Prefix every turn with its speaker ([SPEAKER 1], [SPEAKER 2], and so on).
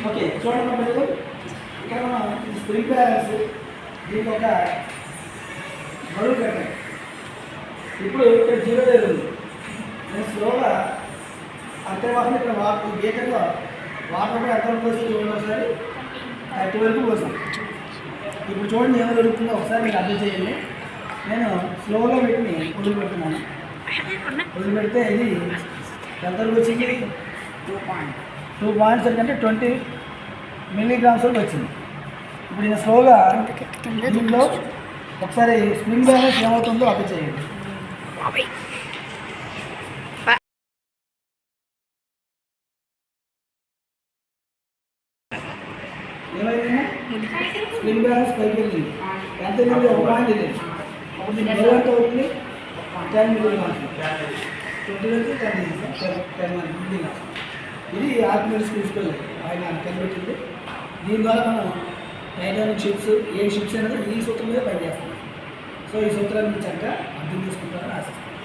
[SPEAKER 1] Okay చూడండి పిల్లలు, ఇక్కడ మనం స్ప్రింగ్ బ్యాలెన్స్ దీనికి ఒక బరువు పెట్టాలి. ఇప్పుడు ఇక్కడ 0 లేదు, నేను స్లోగా అంతే వాసన ఇక్కడ వాటర్ గీతల్లో వాటర్ కూడా ఎంత పోసి చూడండి ఒకసారి 30 వరకు పోసాం. ఇప్పుడు చూడండి ఏమో జరుగుతుందో ఒకసారి మీరు అర్థం చేయండి. నేను స్లోగా వీటిని వదిలిపెడుతున్నాను. వదిలిపెడితే ఇది ఎంతవరకు వచ్చింది? 2 పాయింట్స్ అంటే 20 మిల్లీగ్రామ్స్ వరకు వచ్చింది. ఇప్పుడు నేను స్లోగా దీంట్లో ఒకసారి స్ప్రింగ్ బ్యాలెన్స్ ఏమవుతుందో అర్థం చేయండి. ఏమైంది? స్ప్రింగ్ బ్యాలెన్స్ పైకి వెళ్ళింది. ఎంత వెళ్ళింది? 1 పాయింట్ వెళ్ళింది. అప్పుడు దీని బరువు ఎంత అవుతుంది? 10 మిల్లీగ్రామ్స్. 20 నుంచి 10 మిల్లీగ్రామ్స్. ఇది ఆర్కిమెడిస్ ప్రిన్సిపల్ ఆయన కనిపెట్టింది. దీని ద్వారా మనం డైనామిక్ షిప్స్ ఏ షిప్స్ అనేది ఈ సూత్రం మీద పనిచేస్తున్నాం. సో ఈ సూత్రాన్ని చక్కగా అర్థం చేసుకుంటారని ఆశిస్తాం.